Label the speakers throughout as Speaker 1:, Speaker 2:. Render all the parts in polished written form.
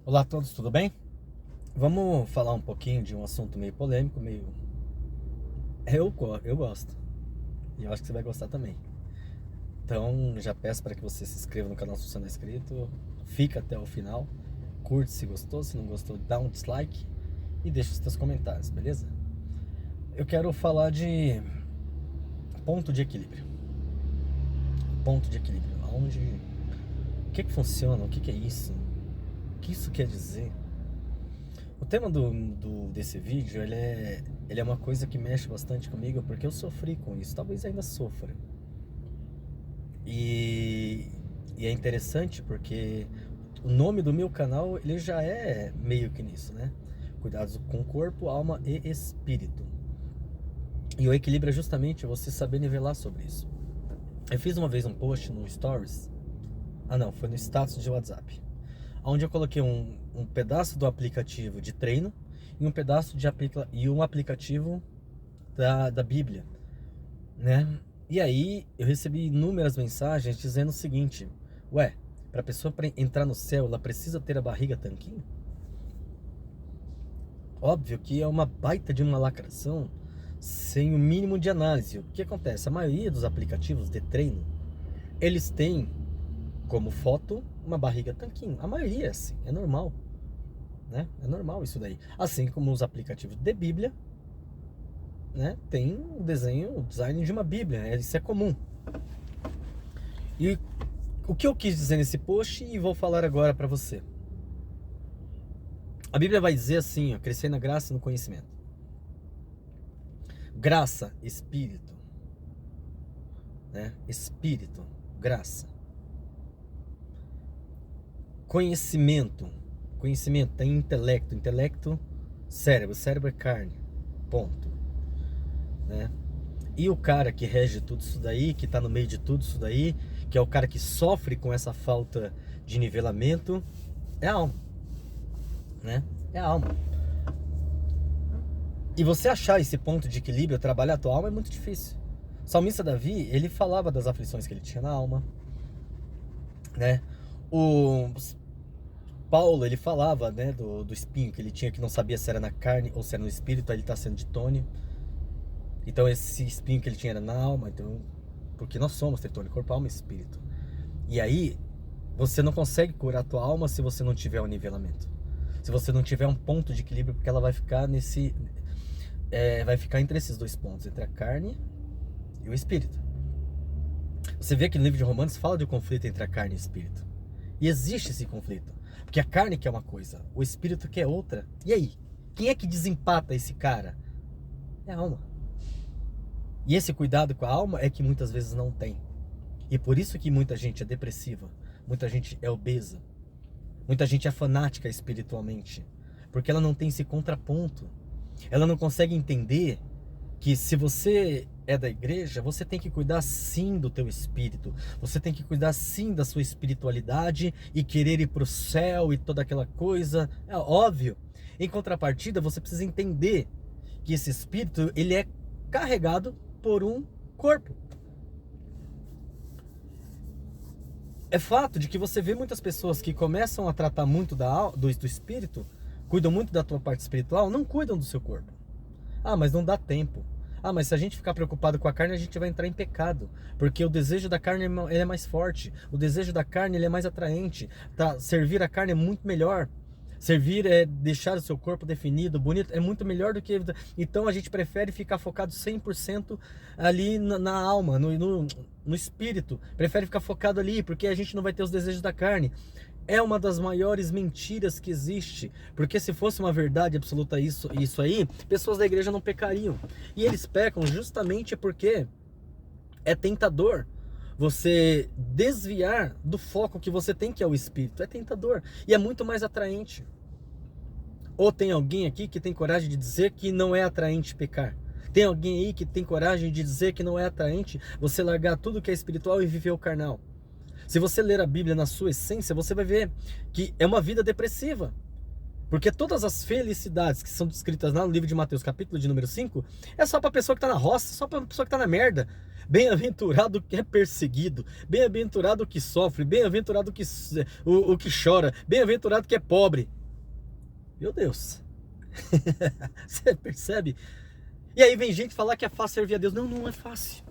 Speaker 1: Olá a todos, tudo bem? Vamos falar um pouquinho de um assunto meio polêmico, meio... Eu gosto, e eu acho que você vai gostar também. Então, já peço para que você se inscreva no canal se você não é inscrito, fica até o final, curte se gostou, se não gostou, dá um dislike e deixa os seus comentários, beleza? Eu quero falar de ponto de equilíbrio. Ponto de equilíbrio, onde... O que funciona, o que é isso? O que isso quer dizer? O tema desse vídeo, ele é uma coisa que mexe bastante comigo, porque eu sofri com isso, talvez ainda sofra. E é interessante porque o nome do meu canal, ele já é meio que nisso, né? Cuidados com corpo, alma e espírito. E o equilíbrio é justamente você saber nivelar sobre isso. Eu fiz uma vez um post no Stories, não, foi no status de WhatsApp, onde eu coloquei um pedaço do aplicativo de treino e um pedaço e um aplicativo da Bíblia, né? E aí eu recebi inúmeras mensagens dizendo o seguinte: ué, para a pessoa entrar no céu, ela precisa ter a barriga tanquinho? Óbvio que é uma baita de uma lacração sem o mínimo de análise. O que acontece? A maioria dos aplicativos de treino, eles têm como foto uma barriga tanquinho. A maioria, assim, é normal, né? É normal isso daí. Assim como os aplicativos de Bíblia, né? Tem o desenho, o design de uma Bíblia, né? Isso é comum. E o que eu quis dizer nesse post e vou falar agora para você. A Bíblia vai dizer assim, ó, crescer na graça e no conhecimento. Graça, espírito, né? Espírito, graça. Conhecimento tem intelecto, cérebro é carne, ponto, né? E o cara que rege tudo isso daí, que tá no meio de tudo isso daí, que é o cara que sofre com essa falta de nivelamento, é a alma, né? É a alma. E você achar esse ponto de equilíbrio, trabalhar a tua alma, é muito difícil. O salmista Davi, ele falava das aflições que ele tinha na alma, né? O Paulo, ele falava, né, do espinho que ele tinha, que não sabia se era na carne ou se era no espírito, aí ele tá sendo de Tônio. Então esse espinho que ele tinha era na alma, então, porque nós somos tritônio, corpo, alma e espírito. E aí, você não consegue curar a tua alma se você não tiver um nivelamento. Se você não tiver um ponto de equilíbrio, porque ela vai ficar vai ficar entre esses dois pontos, entre a carne e o espírito. Você vê que no livro de Romanos fala de conflito entre a carne e o espírito. E existe esse conflito. Porque a carne quer uma coisa, o espírito quer outra. E aí? Quem é que desempata esse cara? É a alma. E esse cuidado com a alma é que muitas vezes não tem. E por isso que muita gente é depressiva, muita gente é obesa, muita gente é fanática espiritualmente. Porque ela não tem esse contraponto. Ela não consegue entender que se você é da igreja, você tem que cuidar sim do teu espírito. Você tem que cuidar sim da sua espiritualidade e querer ir para o céu e toda aquela coisa. É óbvio. Em contrapartida, você precisa entender que esse espírito, ele é carregado por um corpo. É fato de que você vê muitas pessoas que começam a tratar muito do espírito, cuidam muito da tua parte espiritual, não cuidam do seu corpo. Ah, mas não dá tempo. Ah, mas se a gente ficar preocupado com a carne, a gente vai entrar em pecado. Porque o desejo da carne ele é mais forte. O desejo da carne ele é mais atraente. Tá? Servir a carne é muito melhor. Servir é deixar o seu corpo definido, bonito, é muito melhor do que... Então a gente prefere ficar focado 100% ali na alma, no espírito. Prefere ficar focado ali, porque a gente não vai ter os desejos da carne. É uma das maiores mentiras que existe, porque se fosse uma verdade absoluta isso aí, pessoas da igreja não pecariam. E eles pecam justamente porque é tentador você desviar do foco que você tem, que é o espírito. É tentador e é muito mais atraente. Ou tem alguém aqui que tem coragem de dizer que não é atraente pecar? Tem alguém aí que tem coragem de dizer que não é atraente você largar tudo que é espiritual e viver o carnal? Se você ler a Bíblia na sua essência, você vai ver que é uma vida depressiva. Porque todas as felicidades que são descritas lá no livro de Mateus, capítulo de número 5, é só para a pessoa que está na roça, só para a pessoa que está na merda. Bem-aventurado o que é perseguido, bem-aventurado o que sofre, bem-aventurado o que chora, bem-aventurado o que é pobre. Meu Deus. Você percebe? E aí vem gente falar que é fácil servir a Deus. Não, não é fácil.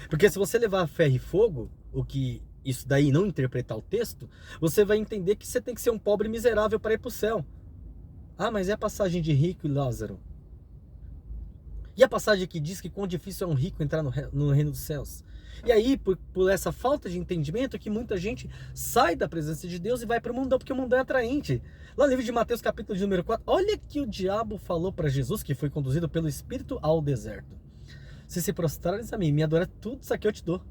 Speaker 1: Porque se você levar ferro e fogo, o que isso daí não interpretar o texto, você vai entender que você tem que ser um pobre miserável para ir para o céu. Ah, mas é a passagem de rico e Lázaro. E a passagem que diz que quão difícil é um rico entrar no reino dos céus. E aí, por essa falta de entendimento, que muita gente sai da presença de Deus e vai para o mundão, porque o mundão é atraente. Lá no livro de Mateus, capítulo de número 4, olha que o diabo falou para Jesus, que foi conduzido pelo Espírito ao deserto. Se prostrares a mim, me adorar, tudo isso aqui eu te dou.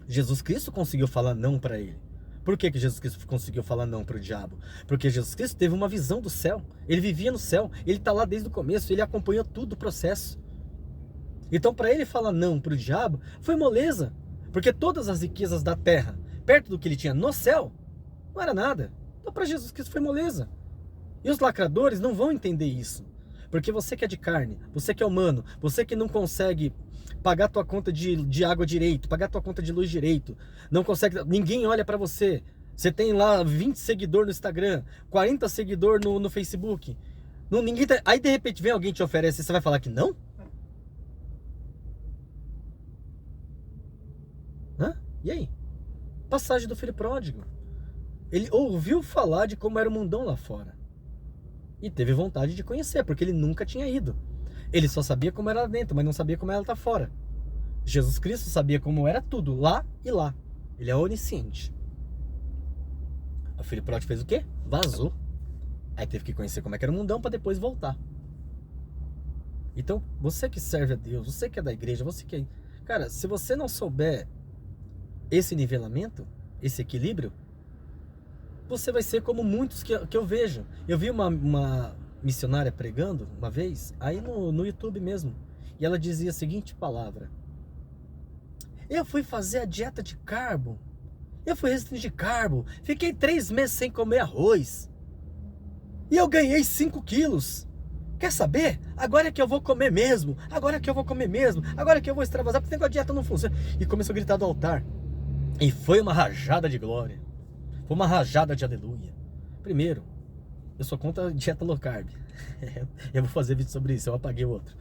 Speaker 1: Jesus Cristo conseguiu falar não para ele. Por que Jesus Cristo conseguiu falar não para o diabo? Porque Jesus Cristo teve uma visão do céu. Ele vivia no céu. Ele está lá desde o começo. Ele acompanhou todo o processo. Então, para ele falar não para o diabo, foi moleza. Porque todas as riquezas da terra, perto do que ele tinha no céu, não era nada. Então, para Jesus Cristo foi moleza. E os lacradores não vão entender isso. Porque você que é de carne, você que é humano, você que não consegue pagar tua conta de água direito, pagar tua conta de luz direito, não consegue, ninguém olha pra você. Você tem lá 20 seguidores no Instagram, 40 seguidores no Facebook. Não, ninguém tá, aí de repente vem alguém te oferece, você vai falar que não? Hã? E aí? Passagem do filho pródigo. Ele ouviu falar de como era o mundão lá fora. E teve vontade de conhecer, porque ele nunca tinha ido. Ele só sabia como era lá dentro, mas não sabia como ela tá fora. Jesus Cristo sabia como era tudo, lá e lá. Ele é onisciente. O filho pródigo fez o quê? Vazou. Aí teve que conhecer como é que era o mundão para depois voltar. Então, você que serve a Deus, você que é da igreja, você que é... Cara, se você não souber esse nivelamento, esse equilíbrio, você vai ser como muitos que eu vejo. Eu vi uma missionária pregando uma vez, aí no YouTube mesmo. E ela dizia a seguinte palavra: eu fui fazer a dieta de carbo. Eu fui restringir carbo. Fiquei 3 meses sem comer arroz. E eu ganhei 5 quilos. Quer saber? Agora é que eu vou comer mesmo. Agora é que eu vou comer mesmo. Agora é que eu vou extravasar, porque a dieta não funciona. E começou a gritar do altar. E foi uma rajada de glória. Foi uma rajada de aleluia. Primeiro, eu sou contra a dieta low carb. Eu vou fazer vídeo sobre isso, eu apaguei o outro.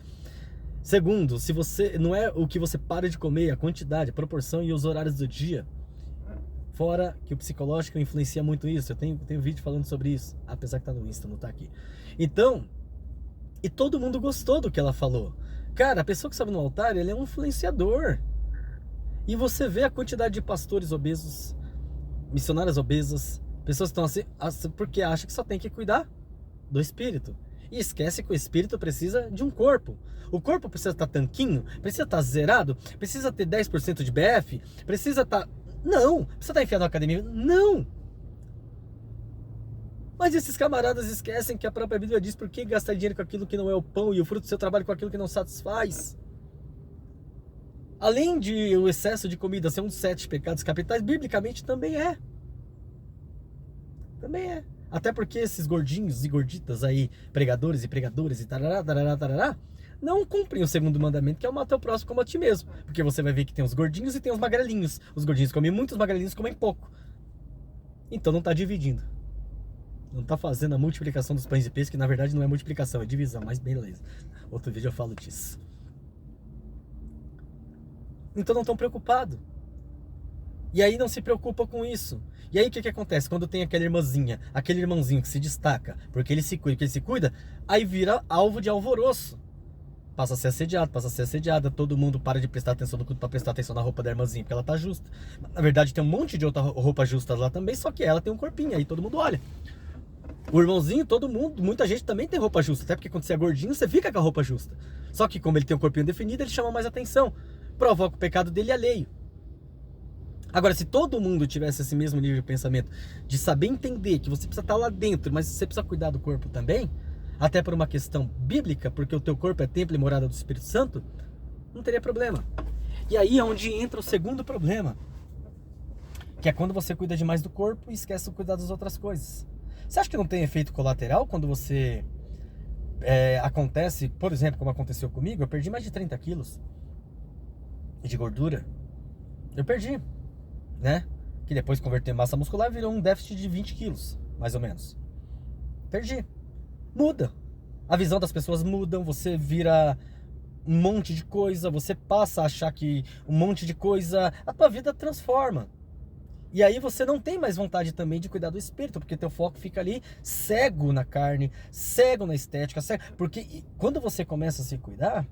Speaker 1: Segundo, se você não é o que você para de comer, a quantidade, a proporção e os horários do dia. Fora que o psicológico influencia muito isso. Eu tenho vídeo falando sobre isso, apesar que tá no Insta, não tá aqui. Então, e todo mundo gostou do que ela falou. Cara, a pessoa que sobe no altar, ele é um influenciador. E você vê a quantidade de pastores obesos, missionárias obesas, pessoas que estão assim porque acham que só tem que cuidar do espírito. E esquece que o espírito precisa de um corpo. O corpo precisa estar tanquinho, precisa estar zerado, precisa ter 10% de BF, precisa estar... Não! Precisa estar enfiado na academia? Não! Mas esses camaradas esquecem que a própria Bíblia diz: por que gastar dinheiro com aquilo que não é o pão e o fruto do seu trabalho com aquilo que não satisfaz? Além de o excesso de comida ser um dos 7 pecados capitais, biblicamente também é. Também é. Até porque esses gordinhos e gorditas aí, pregadores e pregadoras e tarará, tarará, tarará, não cumprem o segundo mandamento, que é o matar o próximo como a ti mesmo. Porque você vai ver que tem os gordinhos e tem os magrelinhos. Os gordinhos comem muito, os magrelinhos comem pouco. Então não está dividindo. Não está fazendo a multiplicação dos pães e peixes, que na verdade não é multiplicação, é divisão, mas beleza. Outro vídeo eu falo disso. Então não estão preocupados. E aí não se preocupa com isso. E aí o que acontece? Quando tem aquela irmãzinha, aquele irmãozinho que se destaca, porque ele se cuida, aí vira alvo de alvoroço. Passa a ser assediado, passa a ser assediada, todo mundo para de prestar atenção no culto para prestar atenção na roupa da irmãzinha, porque ela tá justa. Na verdade tem um monte de outra roupa justa lá também, só que ela tem um corpinho, aí todo mundo olha. O irmãozinho, todo mundo, muita gente também tem roupa justa, até porque quando você é gordinho, você fica com a roupa justa. Só que como ele tem um corpinho definido, ele chama mais atenção, provoca o pecado dele alheio. Agora, se todo mundo tivesse esse mesmo nível de pensamento, de saber entender que você precisa estar lá dentro, mas você precisa cuidar do corpo também, até por uma questão bíblica, porque o teu corpo é templo e morada do Espírito Santo, não teria problema. E aí é onde entra o segundo problema, que é quando você cuida demais do corpo e esquece de cuidar das outras coisas. Você acha que não tem efeito colateral quando você acontece, por exemplo, como aconteceu comigo, eu perdi mais de 30 quilos de gordura. Eu perdi, né? Que depois converter em massa muscular virou um déficit de 20 quilos, mais ou menos. Perdi. Muda. A visão das pessoas muda, você vira um monte de coisa, você passa a achar que um monte de coisa, a tua vida transforma. E aí você não tem mais vontade também de cuidar do espírito, porque teu foco fica ali cego na carne, cego na estética, cego, porque quando você começa a se cuidar,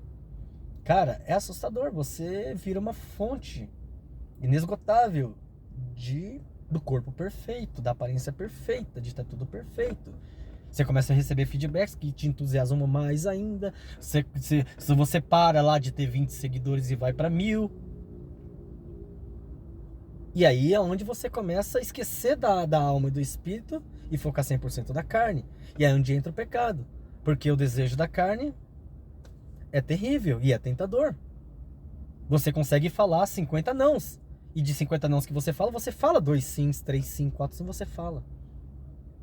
Speaker 1: cara, é assustador, você vira uma fonte inesgotável do corpo perfeito, da aparência perfeita, de estar tudo perfeito. Você começa a receber feedbacks que te entusiasmam mais ainda. Se você para lá de ter 20 seguidores e vai para 1000. E aí é onde você começa a esquecer da alma e do espírito e focar 100% da carne. E aí é onde entra o pecado. Porque o desejo da carne é terrível e é tentador. Você consegue falar 50 nãos. E de 50 nãos que você fala 2 sims, 3 sim, 4 sim, você fala.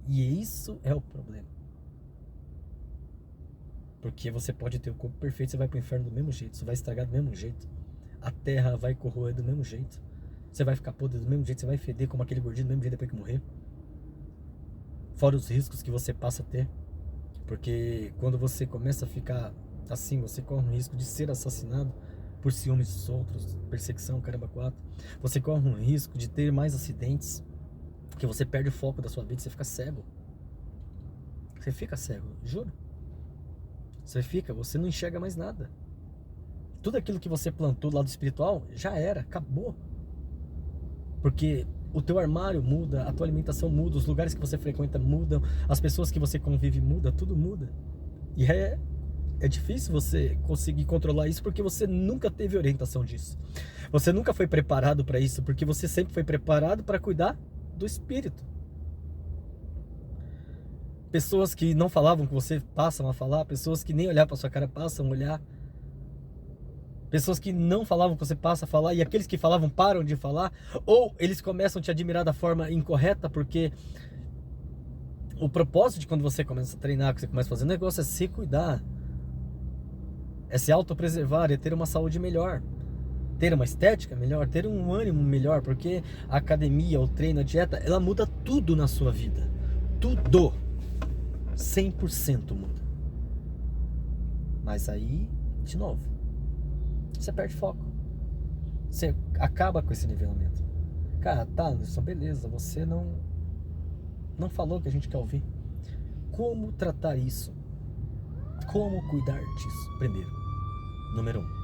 Speaker 1: E isso é o problema. Porque você pode ter o corpo perfeito, você vai pro inferno do mesmo jeito, você vai estragar do mesmo jeito. A terra vai corroer do mesmo jeito. Você vai ficar podre do mesmo jeito, você vai feder como aquele gordinho do mesmo jeito depois que morrer. Fora os riscos que você passa a ter. Porque quando você começa a ficar assim, você corre um risco de ser assassinado por ciúmes dos outros, perseguição, caramba, 4. Você corre um risco de ter mais acidentes, porque você perde o foco da sua vida, você fica cego. Você fica cego, juro. Você não enxerga mais nada. Tudo aquilo que você plantou do lado espiritual já era, acabou. Porque o teu armário muda, a tua alimentação muda, os lugares que você frequenta mudam, as pessoas que você convive mudam, tudo muda. E é difícil você conseguir controlar isso porque você nunca teve orientação disso. Você nunca foi preparado para isso, porque você sempre foi preparado para cuidar do espírito. Pessoas que não falavam com você passam a falar, pessoas que nem olhar para sua cara passam a olhar. Pessoas que não falavam com você passam a falar, e aqueles que falavam param de falar, ou eles começam a te admirar da forma incorreta, porque o propósito de quando você começa a treinar, que você começa a fazer negócio, é se cuidar, é se autopreservar, é ter uma saúde melhor, ter uma estética melhor, ter um ânimo melhor, porque a academia, o treino, a dieta, ela muda tudo na sua vida, tudo, 100% muda. Mas aí, de novo, você perde foco. Você acaba com esse nivelamento. Cara, tá, Anderson, beleza, você não falou o que a gente quer ouvir. Como tratar isso? Como cuidar disso? Primeiro, número 1.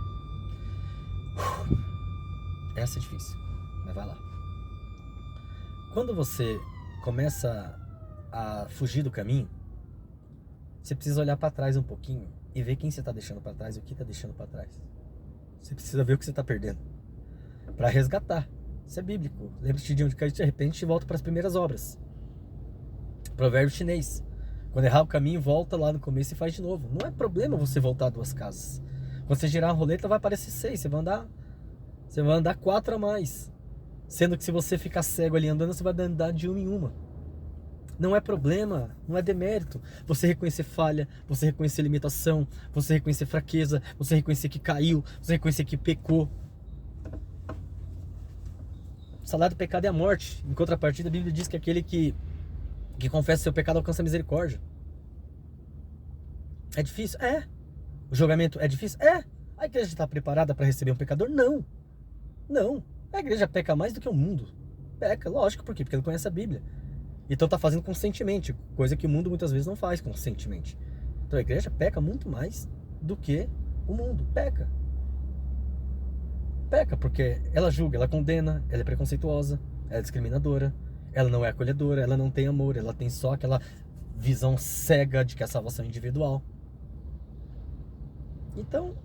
Speaker 1: Essa é difícil, mas vai lá. Quando você começa a fugir do caminho, você precisa olhar para trás um pouquinho e ver quem você está deixando para trás e o que está deixando para trás. Você precisa ver o que você está perdendo para resgatar. Isso é bíblico. Lembra-te de onde caiu, de repente volta para as primeiras obras. Provérbio chinês. Quando errar o caminho, volta lá no começo e faz de novo. Não é problema você voltar 2 casas. Quando você girar a roleta, vai aparecer 6. Você vai andar 4 a mais. Sendo que se você ficar cego ali andando, você vai andar de uma em uma. Não é problema, não é demérito. Você reconhecer falha, você reconhecer limitação, você reconhecer fraqueza, você reconhecer que caiu, você reconhecer que pecou. O salário do pecado é a morte. Em contrapartida, a Bíblia diz que aquele que confessa seu pecado alcança a misericórdia. É difícil? É. O julgamento é difícil? É. A igreja está preparada para receber um pecador? Não. Não. A igreja peca mais do que o mundo. Peca, lógico, por quê? Porque não conhece a Bíblia. Então está fazendo conscientemente, coisa que o mundo muitas vezes não faz conscientemente. Então a igreja peca muito mais do que o mundo. Peca. Peca porque ela julga, ela condena, ela é preconceituosa, ela é discriminadora, ela não é acolhedora, ela não tem amor, ela tem só aquela visão cega de que a salvação é individual. Então,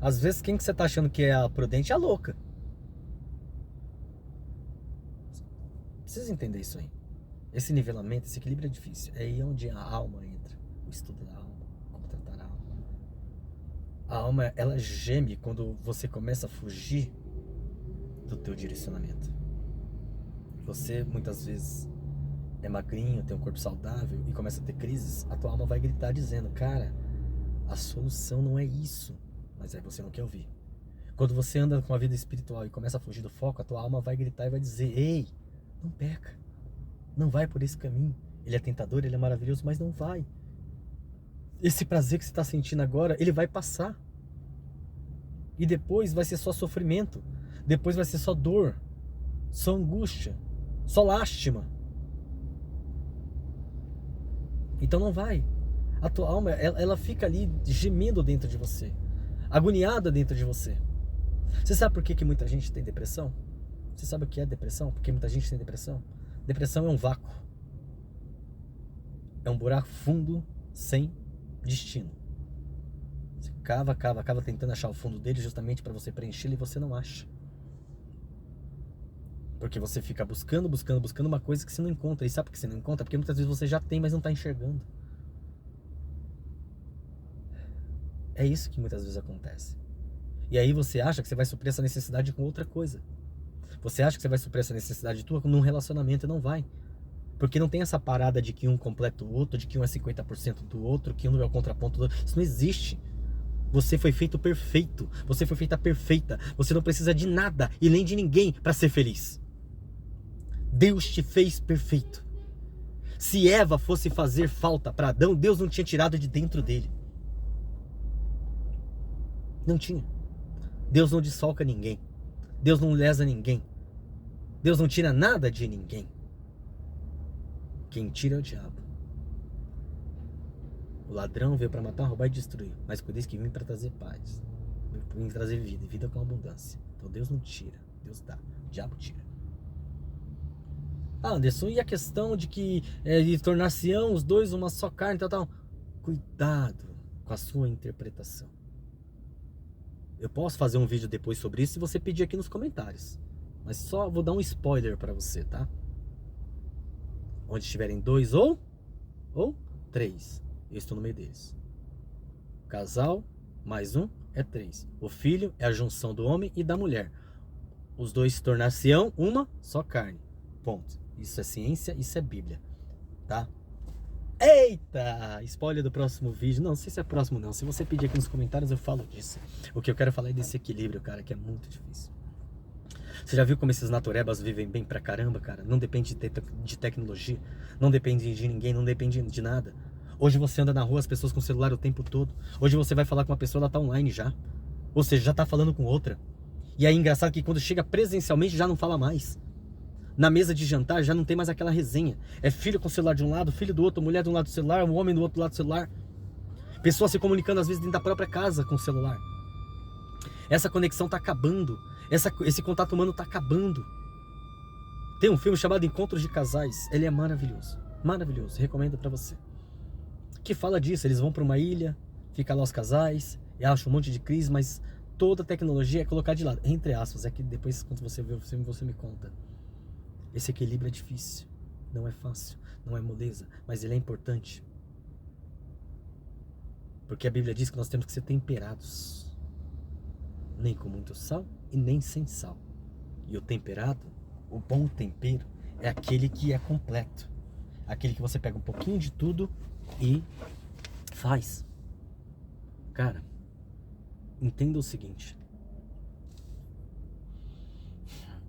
Speaker 1: às vezes quem que você está achando que é a prudente é a louca. Precisa entender isso aí. Esse nivelamento, esse equilíbrio é difícil. É aí onde a alma entra. O estudo da alma, como tratar a alma. A alma, ela geme quando você começa a fugir do teu direcionamento. Você, muitas vezes, é magrinho, tem um corpo saudável e começa a ter crises, a tua alma vai gritar dizendo, cara, a solução não é isso. Mas aí você não quer ouvir. Quando você anda com a vida espiritual e começa a fugir do foco, a tua alma vai gritar e vai dizer, ei, não peca. Não vai por esse caminho. ele é tentador, ele é maravilhoso, mas não vai. Esse prazer que você está sentindo agora, ele vai passar. E depois vai ser só sofrimento. Depois vai ser só dor, só angústia, só lástima. Então não vai. A tua alma, ela fica ali gemendo dentro de você, agoniada dentro de você. Você sabe por que muita gente tem depressão? Você sabe o que é depressão? Porque muita gente tem depressão? Depressão é um vácuo. É um buraco fundo sem destino. Você cava tentando achar o fundo dele justamente para você preencher ele e você não acha. Porque você fica buscando uma coisa que você não encontra. E sabe por que você não encontra? Porque muitas vezes você já tem, mas não está enxergando. É isso que muitas vezes acontece. E aí você acha que você vai suprir essa necessidade com outra coisa. Você acha que você vai suprir essa necessidade tua num relacionamento e não vai. Porque não tem essa parada de que um completa o outro, de que um é 50% do outro, que um é o contraponto do outro. Isso não existe. Você foi feito perfeito. Você foi feita perfeita. Você não precisa de nada e nem de ninguém para ser feliz. Deus te fez perfeito. Se Eva fosse fazer falta para Adão, Deus não tinha tirado de dentro dele. Não tinha. Deus não desfalca ninguém. Deus não lesa ninguém. Deus não tira nada de ninguém. Quem tira é o diabo. O ladrão veio para matar, roubar e destruir. Mas cuidei que vim para trazer paz. Vim trazer vida, vida com abundância. Então Deus não tira, Deus dá. O diabo tira. Ah, Anderson, e a questão de que de tornar-se-ão os dois uma só carne, tal. Cuidado com a sua interpretação. Eu posso fazer um vídeo depois sobre isso se você pedir aqui nos comentários. Mas só vou dar um spoiler para você, tá? Onde estiverem dois ou três, eu estou no meio deles. O casal mais um é três. O filho é a junção do homem e da mulher. Os dois se tornar-se-ão uma só carne. Ponto. Isso é ciência, isso é Bíblia, tá? Eita! Spoiler do próximo vídeo. Não sei se é próximo não. Se você pedir aqui nos comentários eu falo disso. O que eu quero falar é desse equilíbrio, cara, que é muito difícil. Você já viu como esses naturebas vivem bem pra caramba, cara? Não depende de tecnologia, não depende de ninguém, não depende de nada. Hoje você anda na rua, as pessoas com o celular o tempo todo. Hoje você vai falar com uma pessoa, ela tá online já. Ou seja, já tá falando com outra. E aí engraçado que quando chega presencialmente já não fala mais. Na mesa de jantar já não tem mais aquela resenha. É filho com o celular de um lado, filho do outro, mulher de um lado do celular, um homem do outro lado do celular. Pessoas se comunicando às vezes dentro da própria casa com o celular. Essa conexão tá acabando. Esse contato humano tá acabando. Tem um filme chamado Encontros de Casais. Ele é maravilhoso. Maravilhoso. Recomendo pra você. Que fala disso. Eles vão pra uma ilha, fica lá os casais, e acham um monte de crise, mas toda a tecnologia é colocar de lado. Entre aspas. É que depois, quando você vê o filme, você me conta. Esse equilíbrio é difícil. Não é fácil. Não é moleza. Mas ele é importante. Porque a Bíblia diz que nós temos que ser temperados. Nem com muito sal e nem sem sal. E o temperado, o bom tempero, é aquele que é completo. Aquele que você pega um pouquinho de tudo e faz. Cara, entenda o seguinte.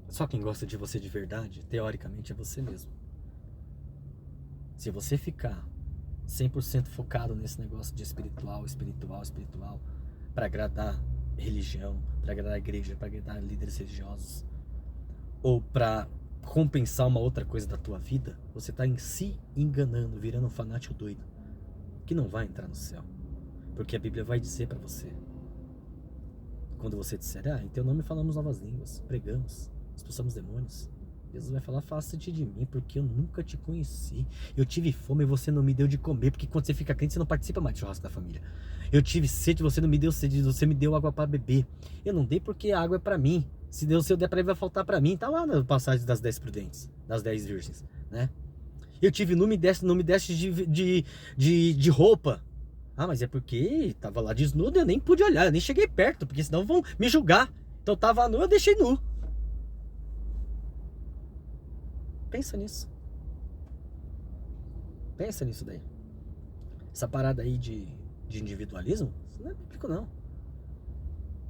Speaker 1: Só quem gosta de você de verdade, teoricamente, é você mesmo. Se você ficar 100% focado nesse negócio de espiritual, para agradar religião, para agradar a igreja, para agradar líderes religiosos, ou para compensar uma outra coisa da tua vida, você está em si enganando, virando um fanático doido, que não vai entrar no céu. Porque a Bíblia vai dizer para você, quando você disser, em teu nome falamos novas línguas, pregamos, expulsamos demônios, Jesus vai falar, afasta-te de mim, porque eu nunca te conheci. Eu tive fome e você não me deu de comer, porque quando você fica crente, você não participa mais do churrasco da família. Eu tive sede, você não me deu sede, você me deu água para beber. Eu não dei porque a água é para mim. Se eu der para ele, vai faltar para mim. Tá lá na passagem das 10 prudentes, das 10 virgens, né? Eu tive, não me deste de roupa. Ah, mas é porque tava lá desnudo, eu nem pude olhar, eu nem cheguei perto, porque senão vão me julgar. Então tava nu, eu deixei nu. Pensa nisso. Pensa nisso daí. Essa parada aí de individualismo, isso não é bíblico não.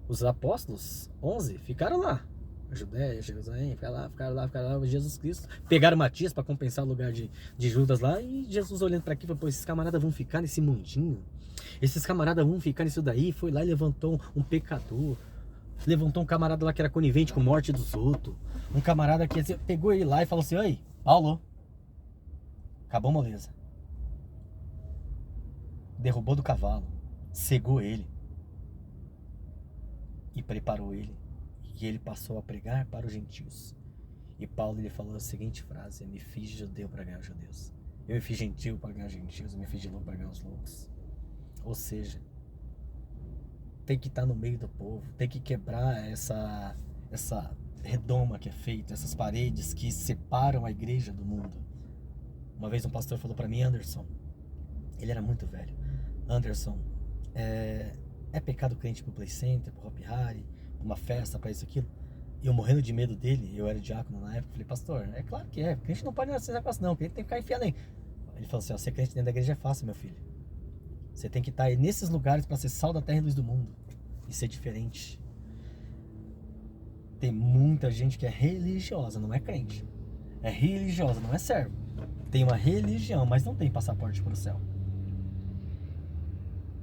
Speaker 1: Os apóstolos, 11, ficaram lá. Judéia, Jerusalém, ficaram lá, Jesus Cristo. Pegaram Matias para compensar o lugar de Judas lá, e Jesus olhando para aqui, falou, pô, esses camaradas vão ficar nesse mundinho, esses camaradas vão ficar nisso daí. Foi lá e levantou um pecador, levantou um camarada lá que era conivente com a morte dos outros, um camarada que pegou ele lá e falou assim, oi, Paulo, acabou a moleza. Derrubou do cavalo, cegou ele e preparou ele. E ele passou a pregar para os gentios. E Paulo, ele falou a seguinte frase: eu me fiz judeu para ganhar os judeus, eu me fiz gentil para ganhar os gentios, eu me fiz de louco para ganhar os loucos. Ou seja, tem que estar no meio do povo, tem que quebrar essa redoma que é feita, essas paredes que separam a igreja do mundo. Uma vez um pastor falou para mim, Anderson, ele era muito velho, Anderson, é pecado crente pro Play Center, pro Hop Hari, uma festa, pra isso, aquilo? E eu morrendo de medo dele, eu era diácono na época, falei, pastor, é claro que é, crente não pode nascer negócio não, crente tem que ficar enfiado aí. Ele falou assim, ó, ser crente dentro da igreja é fácil, meu filho. Você tem que estar aí nesses lugares para ser sal da terra e luz do mundo, e ser diferente. Tem muita gente que é religiosa, não é crente. É religiosa, não é servo. Tem uma religião, mas não tem passaporte para o céu.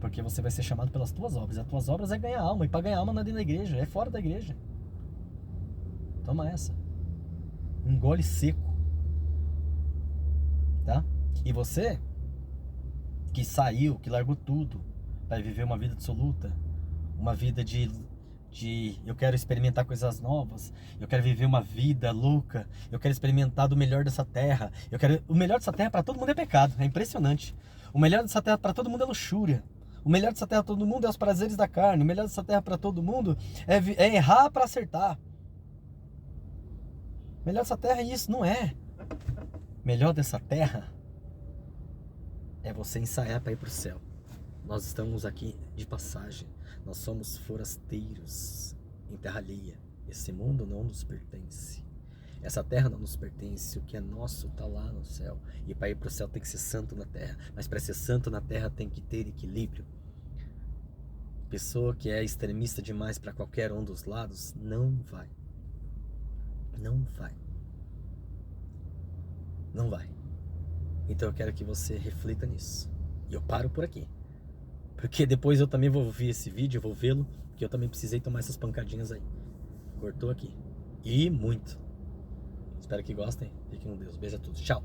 Speaker 1: Porque você vai ser chamado pelas tuas obras. As tuas obras é ganhar alma. E para ganhar alma não é dentro da igreja, é fora da igreja. Toma essa. Engole seco. Tá? E você, que saiu, que largou tudo, para viver uma vida absoluta, uma vida de eu quero experimentar coisas novas, eu quero viver uma vida louca, eu quero experimentar do melhor dessa terra, o melhor dessa terra para todo mundo é pecado, é impressionante. O melhor dessa terra para todo mundo é luxúria. O melhor dessa terra para todo mundo é os prazeres da carne. O melhor dessa terra para todo mundo é errar para acertar. O melhor dessa terra é isso, não é. O melhor dessa terra é você ensaiar para ir para o céu. Nós estamos aqui de passagem. Nós somos forasteiros em terra alheia. Esse mundo não nos pertence. Essa terra não nos pertence. O que é nosso está lá no céu. E para ir para o céu tem que ser santo na terra. Mas para ser santo na terra tem que ter equilíbrio. Pessoa que é extremista demais para qualquer um dos lados não vai. Não vai. Não vai. Então eu quero que você reflita nisso. E eu paro por aqui. Porque depois eu também vou ouvir esse vídeo, eu vou vê-lo, porque eu também precisei tomar essas pancadinhas aí. Cortou aqui. E muito. Espero que gostem. Fiquem com Deus. Beijo a todos. Tchau.